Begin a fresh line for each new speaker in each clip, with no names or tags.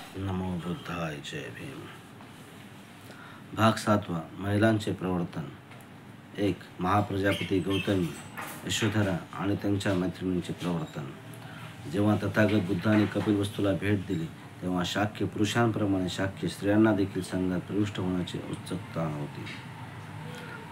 नमो बुद्धाय जय भीम. भाग 7. महिलांचे प्रवर्तन. 1. महाप्रजापती गौतमी, यशोधरा आणि त्यांच्या मैत्रिणींचे प्रवर्तन. जेव्हा तथागत बुद्धाने कपिलवस्तूला भेट दिली तेव्हा शाक्य पुरुषांप्रमाणे शाक्य स्त्रियांना देखील संघात प्रविष्ट होण्याची उत्सुकता होती.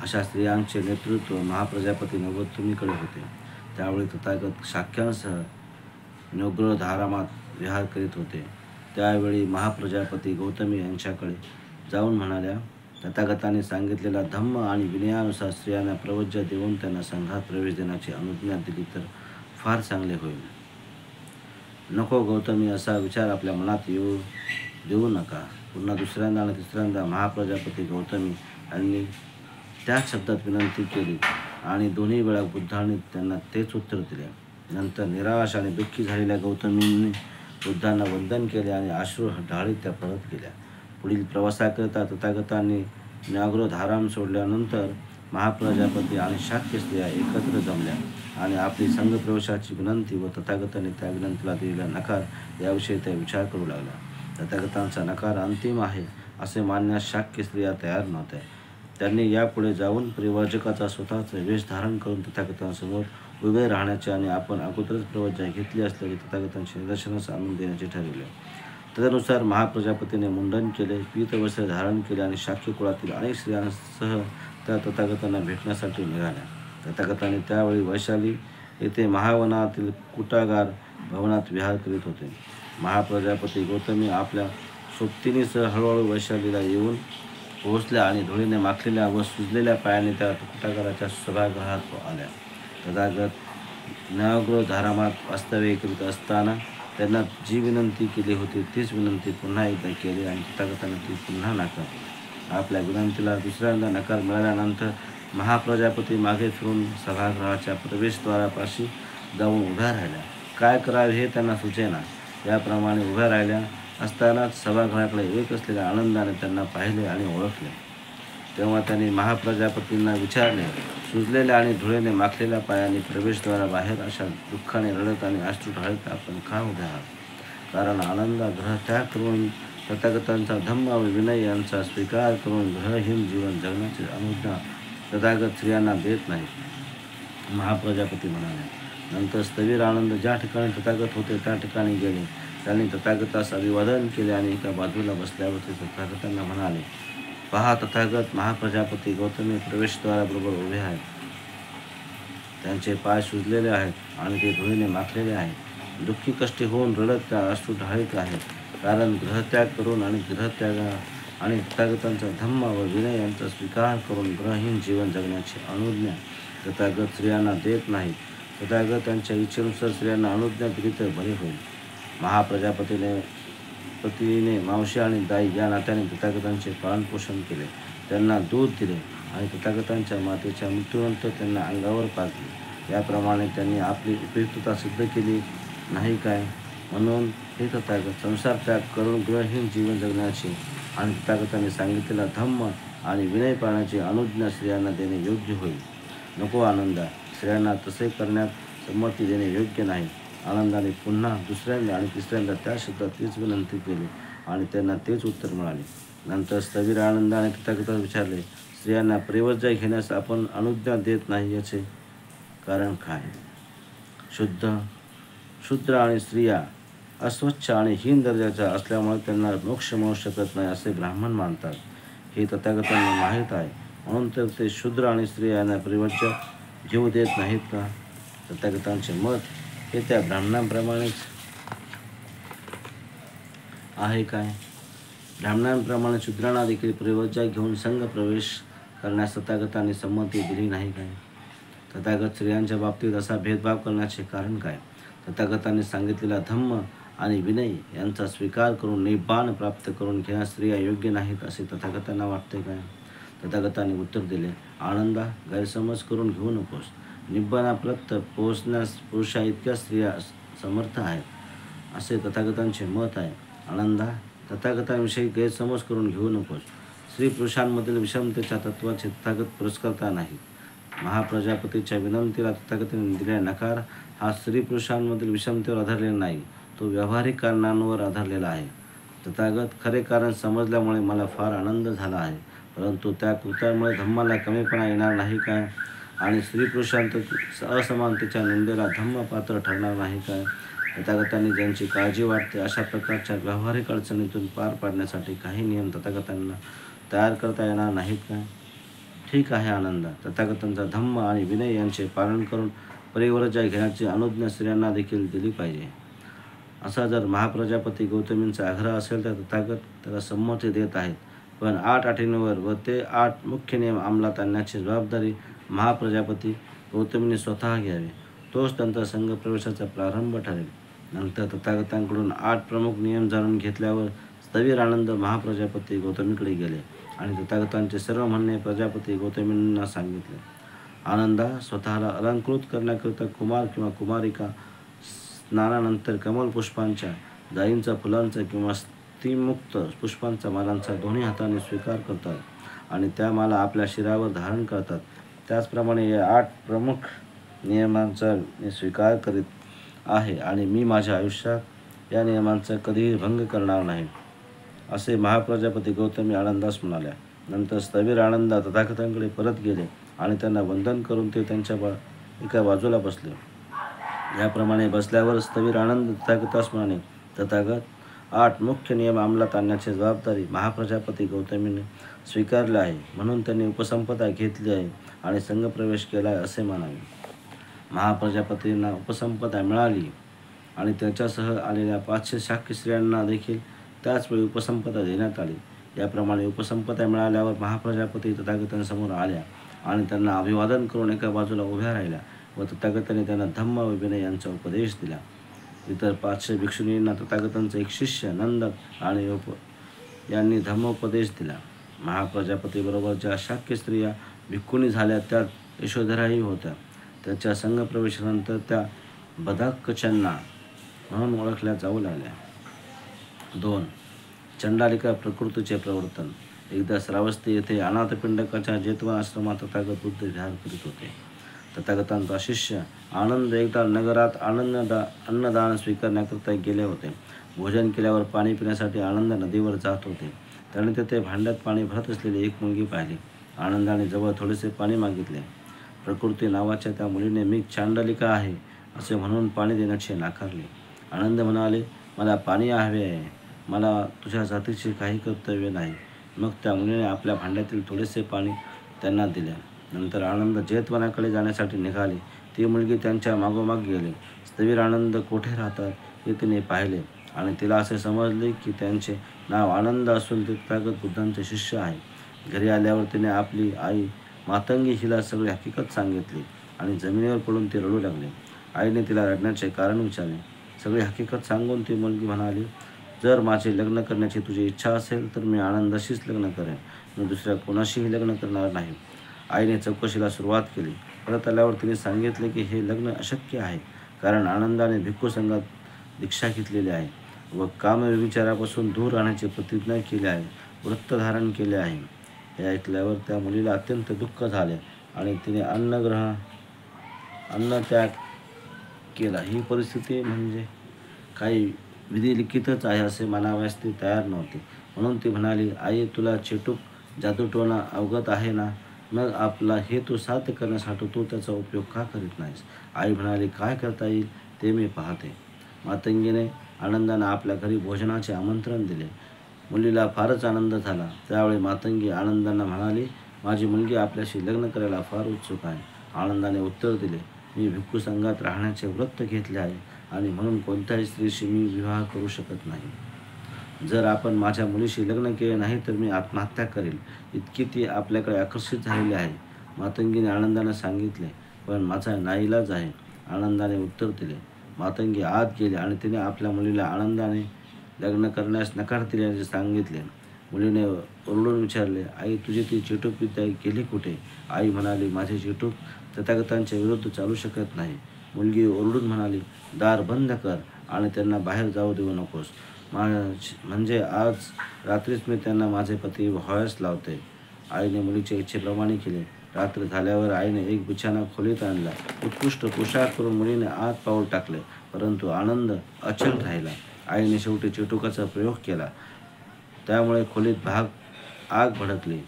अशा स्त्रियांचे नेतृत्व महाप्रजापती गौतमीकडे होते. त्यावेळी तथागत शाक्यांसह नौग्रधारामात विहार करीत होते. त्यावेळी महाप्रजापती गौतमी यांच्याकडे जाऊन म्हणाल्या, तथागतांनी सांगितलेला धम्म आणि विनयानुसार स्त्रियांना प्रवज्य देऊन त्यांना संघात प्रवेश देण्याची अनुज्ञा दिली तर फार चांगले होईल. नको गौतमी, असा विचार आपल्या मनात येऊ देऊ नका. पुन्हा दुसऱ्यांदा आणि तिसऱ्यांदा महाप्रजापती गौतमी यांनी त्याच शब्दात विनंती केली आणि दोन्ही वेळा बुद्धांनी त्यांना तेच उत्तर दिले. नंतर निराश आणि दुःखी झालेल्या गौतमींनी बुद्धांना वंदन केले आणि अश्रू ढाळीत त्या परत गेल्या. पुढील प्रवासाकरिता तथागतांनी न्याग्रोधाराम सोडल्यानंतर महाप्रजापती आणि शाक्य स्त्रिया एकत्र जमल्या आणि आपली संघप्रवेशाची विनंती व तथागतांनी त्या विनंतीला दिलेला नकार याविषयी त्या विचार करू लागल्या. तथागतांचा नकार अंतिम आहे असे मानण्यास शाक्य स्त्रिया तयार नव्हत्या. त्यांनी यापुढे जाऊन परिवर्जकाचा स्वतःचा वेश धारण करून तथागतांसमोर उभे राहण्याचे आणि आपण अगोदरच प्रवज्ञा घेतली असल्याचे तथागतांचे निदर्शनास आणून देण्याचे ठरविले. तदनुसार महाप्रजापतीने मुंडन केले, पीतवस्त्र धारण केले आणि शाक्य कुळातील अनेक स्त्रियांसह त्या तथागतांना भेटण्यासाठी निघाल्या. तथागतांनी त्यावेळी वैशाली येथे महावनातील कुटागार भवनात विहार करीत होते. महाप्रजापती गौतमी आपल्या सोबतिनीसह हळूहळू वैशालीला येऊन पोहोचल्या आणि धुळीने माखलेल्या व सुजलेल्या पायाने त्या कुटागाराच्या सभागृहात आल्या. तथागत न्याग्रोधारामात वास्तव्य करीत असताना त्यांना जी विनंती केली होती तीच विनंती पुन्हा एकदा केली आणि तथागतांनी ती पुन्हा नाकारली. आपल्या विनंतीला दुसऱ्यांदा नकार मिळाल्यानंतर महाप्रजापती मागे फिरून सभागृहाच्या प्रवेशद्वारापाशी जाऊन उभ्या राहिल्या. काय करावे हे त्यांना सुचेना. याप्रमाणे उभ्या राहिल्या असतानाच सभागृहाकडे येत असलेल्या आनंदाने त्यांना पाहिले आणि ओळखले. तेव्हा त्यांनी महाप्रजापतींना विचारले, सुजलेल्या आणि धुळेने माखलेल्या पायाने प्रवेशद्वाराबाहेर अशा दुःखाने रडत आणि अश्रू ढाळत आपण का उभे आहात? कारण आनंदा ग्रहत्याग करून तथागतांचा धम्म व विनय यांचा स्वीकार करून ग्रहहीन जीवन जगण्याची अनुज्ञा तथागत स्त्रियांना देत नाहीत. महाप्रजापती म्हणाले. नंतर स्थविर आनंद ज्या ठिकाणी तथागत होते त्या ठिकाणी गेले. त्यांनी तथागतास अभिवादन केले आणि एका बाजूला बसल्यावर ते तथागतांना म्हणाले, पहा, तथागत महाप्रजापती गौतमी प्रवेशद्वाराबरोबर उभे आहेत. त्यांचे पाय सुजलेले आहेत आणि ते धुळीने माखलेले आहेत. दुःखी कष्टी होऊन रडत त्या अश्रू ढाळीत आहेत. कारण ग्रहत्याग करून आणि तथागतांचा धम्म व विनय यांचा स्वीकार करून ग्रहहीन जीवन जगण्याची अनुज्ञा तथागत स्त्रियांना देत नाहीत. तथागत त्यांच्या इच्छेनुसार स्त्रियांना अनुज्ञा दिली तर बरे होईल. महाप्रजापतीने मावशी आणि दाई या नात्याने तथागतांचे पालनपोषण केले. त्यांना दूध दिले आणि तथागतांच्या मातेच्या मृत्यूनंतर त्यांना अंगावर पाजले. याप्रमाणे त्यांनी आपली उपयुक्तता सिद्ध केली नाही काय? म्हणून हे तथागत संसार त्याग करून ग्रहहीन जीवन जगण्याची आणि तथागतांनी सांगितलेला धम्म आणि विनय पाळण्याची अनुज्ञा स्त्रियांना देणे योग्य होईल. नको आनंदा, स्त्रियांना तसे करण्यात संमती देणे योग्य नाही. आनंदाने पुन्हा दुसऱ्यांदा आणि तिसऱ्यांदा त्या शब्दात तीच विनंती केली आणि त्यांना तेच उत्तर मिळाले. नंतर स्थविर आनंदाने तथागतास विचारले, स्त्रियांना परिवर्जय घेण्यास आपण अनुज्ञा देत नाही याचे कारण काय? शूद्र आणि स्त्रिया अस्वच्छ आणि हीन दर्जाच्या असल्यामुळे त्यांना मोक्ष मिळू शकत नाही असे ब्राह्मण मानतात. हे तथागतांना माहीत आहे. म्हणून तर ते शूद्र आणि स्त्रिया यांना परिवर्जय घेऊ देत नाहीत का? तथागतांचे मत हे त्या ब्राह्मणांप्रमाणेच आहे काय? ब्राह्मणांप्रमाणे शूद्रांना देखील परिवर्जय घेऊन संघ प्रवेश करण्यास तथागतांनी संमती दिली नाही काय? तथागत स्त्रियांच्या बाबतीत असा भेदभाव करण्याचे कारण काय? तथागतांनी सांगितलेला धम्म आणि विनय यांचा स्वीकार करून निब्बाण प्राप्त करून घेण्यास स्त्रिया योग्य नाहीत असे तथागतांना वाटते काय? तथागतांनी उत्तर दिले, आनंदा, गैरसमज करून घेऊ नकोस. निब्बाणापर्यंत पोहोचण्यास पुरुषा इतक्या स्त्रिया समर्थ आहेत असे तथागतांचे मत आहे. आनंदा, तथागतांविषयी गैरसमज करून घेऊ नकोस. स्त्री पुरुषांमधील विषमतेच्या तत्वाचे तथागत पुरस्कर्ता नाहीत. महाप्रजापतीच्या विनंतीला तथागतांनी दिलेला नकार हा स्त्री पुरुषांमधील विषमतेवर आधारलेला नाही, तो व्यावहारिक कारणांवर आधारलेला आहे. तथागत, खरे कारण समजल्यामुळे मला फार आनंद झाला आहे, परंतु त्या कृत्यामुळे धम्माला कमीपणा येणार नाही काय? आणि स्त्री पुरुषांत असमानतेच्या निंदेला धम्म पात्र ठरणार नाही काय? तथागतांनी ज्यांची काळजी वाटते अशा प्रकारच्या व्यावहारिक अडचणीतून पार पाडण्यासाठी काही नियम तथागतांना तयार करता येणार नाहीत काय? ठीक आहे आनंदा, तथागतांचा धम्म आणि विनय यांचे पालन करून परिव्रजा घेण्याची अनुज्ञा स्त्रियांना देखील दिली पाहिजे. असा जर महाप्रजापती गौतमींचा आग्रह असेल तर तथागत त्याला संमती देत आहेत, पण 8 अटींवर व ते 8 मुख्य नियम अंमलात आणण्याची जबाबदारी महाप्रजापती गौतमींनी स्वतः घ्यावी. तोच त्यांचा संघप्रवेशाचा प्रारंभ ठरेल. नंतर तथागतांकडून 8 प्रमुख नियम जाणून घेतल्यावर स्थविर आनंद महाप्रजापती गौतमीकडे गेले आणि तथागतांचे सर्व म्हणणे प्रजापती गौतमींना सांगितले. आनंदा, स्वतःला अलंकृत करण्याकरिता कुमार किंवा कुमारिका स्नानानंतर कमल पुष्पांच्या, जाईंचा फुलांचा किंवा स्त्रीमुक्त पुष्पांचा मालांचा दोन्ही हाताने स्वीकार करतात आणि त्या माला आपल्या शिरावर धारण करतात. त्याचप्रमाणे या 8 प्रमुख नियमांचा मी स्वीकार करीत आहे आणि मी माझ्या आयुष्यात या नियमांचा कधीही भंग करणार नाही, असे महाप्रजापती गौतमी आनंदास म्हणाल्या. नंतर स्थविर आनंदा तथागतांकडे परत गेले आणि त्यांना वंदन करून ते त्यांच्या एका बाजूला बसले. याप्रमाणे बसल्यावर स्थविर आनंद तथागतास म्हणाले, तथागत, 8 मुख्य नियम अंमलात आणण्याची जबाबदारी महाप्रजापती गौतमीने स्वीकारली आहे, म्हणून त्यांनी उपसंपदा घेतली आहे आणि संघप्रवेश केला आहे असे मानावे. महाप्रजापतींना उपसंपदा मिळाली आणि त्याच्यासह आलेल्या 500 शाक्य स्त्रियांना देखील त्याचवेळी उपसंपदा देण्यात आली. याप्रमाणे उपसंपदा मिळाल्यावर महाप्रजापती तथागतांसमोर आल्या आणि त्यांना अभिवादन करून एका बाजूला उभ्या राहिल्या व तथागतांनी त्यांना धम्म व विनय यांचा उपदेश दिला. इतर 500 भिक्षुणींना तथागतांचा एक शिष्य नंदक आणि यांनी धम्मोपदेश दिला. महाप्रजापतीबरोबर ज्या शाक्य स्त्रिया भिक्खुणी झाल्या त्यात यशोधराही होत्या. त्याच्या संघप्रवेशानंतर त्या बधाक्कचन्ना म्हणून ओळखल्या जाऊ लागल्या. 2. चंडालिका प्रकृतीचे प्रवर्तन. एकदा श्रावस्ती येथे अनाथपिंडकाच्या जेतवन आश्रमात तथागत बुद्ध विहार करीत होते. तथागतांचा शिष्य आनंद एकदा नगरात अन्नदान स्वीकारण्याकरिता गेले होते. भोजन केल्यावर पाणी पिण्यासाठी आनंद नदीवर जात होते. त्याने तेथे भांड्यात पाणी भरत असलेली एक मुलगी पाहिली. आनंदाने जवळ थोडेसे पाणी मागितले. प्रकृती नावाच्या त्या मुलीने मी चांडालिका आहे असे म्हणून पाणी देण्याचे नाकारले. आनंद म्हणाले, मला पाणी हवे आहे, मला तुझ्या जातीचे काही कर्तव्य नाही. मग त्या मुलीने आपल्या भांड्यातील थोडेसे पाणी त्यांना दिले. नंतर आनंद जेतवनाकडे जाण्यासाठी निघाले. ती मुलगी त्यांच्या मागोमाग गेली. स्थविर आनंद कोठे राहतात हे तिने पाहिले आणि तिला असे समजले की त्यांचे नाव आनंद असून ते तथागत बुद्धांचे शिष्य आहे. घरी आल्यावर तिने आपली आई मातंगी हिला सगळी हकीकत सांगितली आणि जमिनीवर पडून ती रडू लागली. आईने तिला रडण्याचे कारण विचारले. सगळी हकीकत सांगून ती मुलगी म्हणाली, जर माझे लग्न करण्याची तुझी इच्छा असेल तर मी आनंदाशीच लग्न करेन, मी दुसऱ्या कोणाशीही लग्न करणार नाही. आईने चौकशीला सुरुवात केली. परत आल्यावर तिने सांगितले की हे लग्न अशक्य आहे, कारण आनंदाने भिक्खू संघात दीक्षा घेतलेली आहे व कामविचारापासून दूर राहण्याची प्रतिज्ञा केली आहे, व्रत धारण केले आहे. हे ऐकल्यावर त्या मुलीला अत्यंत दुःख झाले आणि तिने अन्नत्याग केला. ही परिस्थिती म्हणजे काही विधिलिखितच आहे असे मानावयास ती तयार नव्हती. म्हणून ती म्हणाली, आई, तुला चेटूक जादूटोणा अवगत आहे ना, मग आपला हेतू साध्य करण्यासाठी तू त्याचा उपयोग का करीत नाहीस? आई म्हणाली, काय करता येईल ते मी पाहते. मातंगीने आनंदाने आपल्या घरी भोजनाचे आमंत्रण दिले. मुलीला फारच आनंद झाला. त्यावेळी मातंगी आनंदांना म्हणाली, माझी मुलगी आपल्याशी लग्न करायला फार उत्सुक आहे. आनंदाने उत्तर दिले, मी भिक्खू संघात राहण्याचे व्रत घेतले आहे आणि म्हणून कोणत्याही स्त्रीशी मी विवाह करू शकत नाही. जर आपण माझ्या मुलीशी लग्न केले नाही तर मी आत्महत्या करेल, इतकी ती आपल्याकडे आकर्षित झालेली आहे. मातंगीने आनंदाने सांगितले, पण माझा नाईलाज आहे. आनंदाने उत्तर दिले. मातंगी आत गेली आणि तिने आपल्या मुलीला आनंदाने लग्न करण्यास नकार दिल्याचे सांगितले. मुलीने ओरडून विचारले, आई, तुझी ती चेटूक विद्या गेली कुठे? आई म्हणाली, माझे चेटूक तथागतांच्या विरुद्ध चालू शकत नाही. मुलगी ओरडून म्हणाली, दार बंद कर आणि त्यांना बाहेर जाऊ देऊ नकोस, म्हणजे आज रात्रीच मी त्यांना माझे पती व्हावयास लावते. आईने मुलीच्या इच्छेप्रमाणे केले. रात्र झाल्यावर आईने एक बिछाना खोलीत आणला. उत्कृष्ट पोशाख करून मुलीने आत पाऊल टाकले, परंतु आनंद अचल राहिला. आईने शेवटी चिटुकाचा प्रयोग केला. त्यामुळे खोलीत आग भडकली.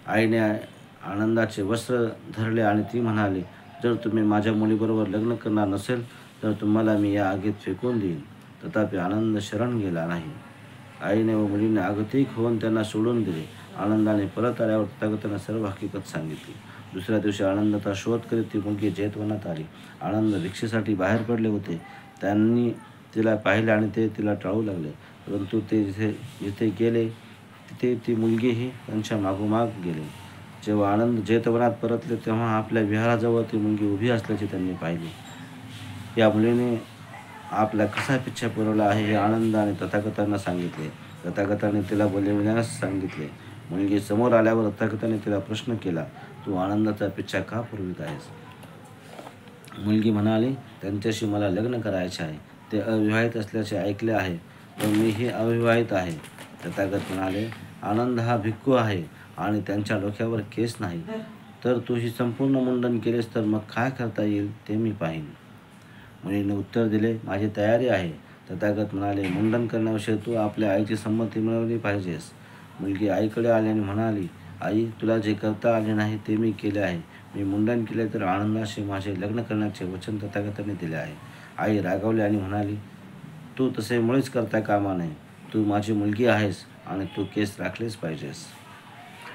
आईने आनंदाचे वस्त्र धरले आणि ती म्हणाली, जर तुम्ही माझ्या मुलीबरोबर लग्न करणार नसेल तर तुम्हाला मी या आगीत फेकून देईन. तथापि आनंद शरण गेला नाही. आईने व मुलीने आगतिक होऊन त्यांना सोडून दिले. आनंदाने परत आल्यावर तथागतांना सर्व हकीकत सांगितली. दुसऱ्या दिवशी आनंदाचा शोध करीत ती मुलगी जैतवनात आली. आनंद भिक्षेसाठी बाहेर पडले होते. त्यांनी तिला पाहिले आणि ते तिला टाळू लागले. परंतु ते जिथे गेले तिथे ती मुलगीही त्यांच्या मागोमाग गेली. जेव्हा आनंद जैतवनात परतले तेव्हा आपल्या विहाराजवळ ती मुलगी उभी असल्याचे त्यांनी पाहिले. या मुलीने आपला कसा पिच्छा पुरवला आहे हे आनंदाने तथागतांना सांगितले. तथागताने तिला बोलविण्यास सांगितले. मुलगी समोर आल्यावर तथागताने तिला प्रश्न केला, तू आनंदाचा पिच्छा का पुरवित आहेस? मुलगी म्हणाली, त्यांच्याशी मला लग्न करायचे आहे. ते अविवाहित असल्याचे ऐकले आहे, पण मीही अविवाहित आहे. तथागत म्हणाले, आनंद हा भिक्खू आहे आणि त्यांच्या डोक्यावर केस नाही. तर तू ही संपूर्ण मुंडन केलेस तर मग काय करता येईल ते मी पाहीन. मुलीने उत्तर दिले, माझी तयारी आहे. तथागत म्हणाले, मुंडन करण्याविषयी तू आपल्या आईची संमती मिळवली पाहिजेस. मुलगी आईकडे आली आणि म्हणाली, आई, तुला जे करता आले नाही ते मी केले आहे. मी मुंडन केले तर आनंदाशी माझे लग्न करण्याचे वचन तथागताने दिले आहे. आई रागावली आणि म्हणाली, तू तसे मुळीच करता कामा नये. तू माझी मुलगी आहेस आणि तू केस राखलेच पाहिजेस.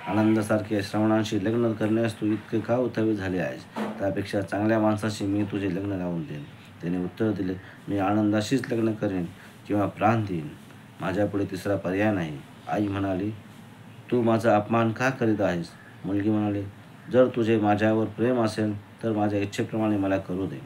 आनंदासारखे श्रवणांशी लग्न करण्यास तू इतके का उतावीळ झाले आहेस? त्यापेक्षा चांगल्या माणसाशी मी तुझे लग्न लावून देईन. त्याने उत्तर दिले, मी आनंदाशीच लग्न करेन किंवा प्राण देईन. माझ्यापुढे तिसरा पर्याय नाही. आई म्हणाली, तू माझा अपमान का करीत आहेस? मुलगी म्हणाली, जर तुझे माझ्यावर प्रेम असेल तर माझ्या इच्छेप्रमाणे मला करू दे.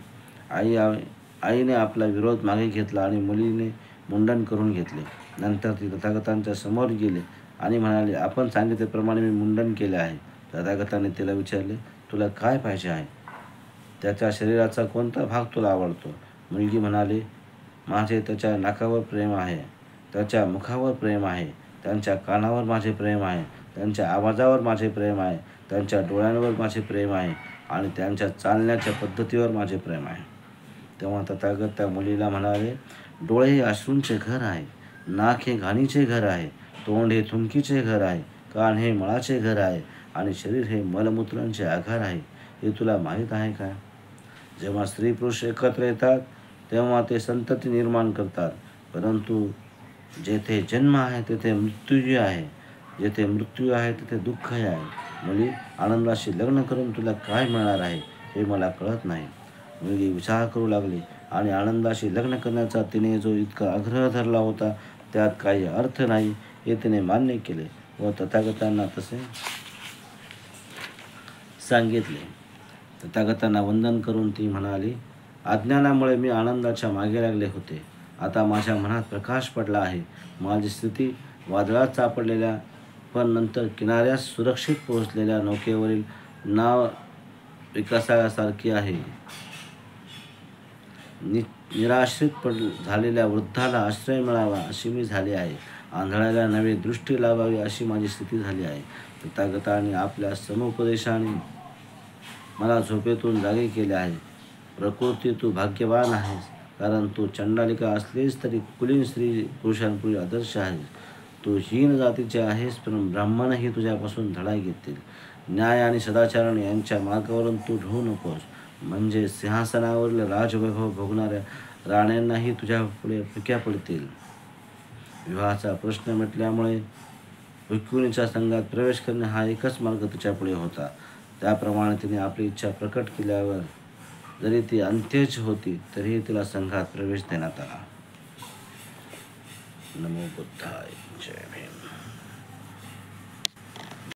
आईने आपला विरोध मागे घेतला आणि मुलीने मुंडन करून घेतले. नंतर ती तथागतांच्या समोर गेली आणि म्हणाली, आपण सांगितल्याप्रमाणे मी मुंडन केले आहे. तथागताने तिला विचारले, तुला काय पाहिजे आहे? त्याच्या शरीराचा कोणता भाग तुला आवडतो? मुलगी म्हणाली, माझे त्याच्या नाकावर प्रेम आहे, त्याच्या मुखावर प्रेम आहे, त्यांच्या कानावर माझे प्रेम आहे, त्यांच्या आवाजावर माझे प्रेम आहे, त्यांच्या डोळ्यांवर माझे प्रेम आहे आणि त्यांच्या चालण्याच्या पद्धतीवर माझे प्रेम आहे. तेव्हा तथागत त्या मुलीला म्हणाले, डोळे हे अश्रूंचे घर आहे, नाक हे घाणीचे घर आहे, तोंड हे थुंकीचे घर आहे, कान हे मळाचे घर आहे आणि शरीर हे मलमूत्रांचे आघार आहे. हे तुला माहीत आहे का? जेव्हा स्त्री पुरुष एकत्र येतात तेव्हा ते संतती निर्माण करतात, परंतु जेथे जन्म आहे तेथे मृत्यूही आहे, जेथे मृत्यू आहे तेथे दुःखही आहे. मुली, आनंदाशी लग्न करून तुला काय मिळणार आहे हे मला कळत नाही. मुलगी विचार करू लागली आणि आनंदाशी लग्न करण्याचा तिने जो इतका आग्रह धरला होता त्यात काही अर्थ नाही हे तिने मान्य केले व तथागतांना तसे सांगितले. तथागतांना वंदन करून ती म्हणाली, अज्ञानामुळे मी आनंदाच्या मागे लागले होते. आता माझ्या मनात प्रकाश पडला आहे. माझी स्थिती वादळात सापडलेल्या पण नंतर किनाऱ्यास सुरक्षित पोहोचलेल्या नौकेवरील नाव विकासासारखी आहे. निराश्रित झालेल्या वृद्धाला आश्रय मिळावा अशी मी झाली आहे. आंधळ्याला नवी दृष्टी लावावी अशी माझी स्थिती झाली आहे. तथागताने आपल्या समुपदेशाने मला झोपेतून जागे केले आहे. प्रकृती तू भाग्यवान आहेस, कारण तू चंडालिका असलीस तरी कुलीन स्त्री पुरुषांपूर्वी आदर्श आहेस. तू हीन जातीचे आहेस, पण ब्राह्मणही तुझ्यापासून धडा घेतील. न्याय आणि सदाचरण यांच्या मार्गावरून तू ढळू नकोस, म्हणजे सिंहासनावरील राजवैभव भोगणाऱ्या राण्यांनाही तुझ्या पुढे फिक्या पडतील. विवाहाचा प्रश्न मिटल्यामुळे भिक्खुनीच्या संघात प्रवेश करणे हा एकच मार्ग तिच्यापुढे होता. त्याप्रमाणे तिने आपली इच्छा प्रकट केल्यावर जरी ती अंत्यज होती तरीही तिला संघात प्रवेश देण्यात आला. नमो बुद्धाय. जय भीम.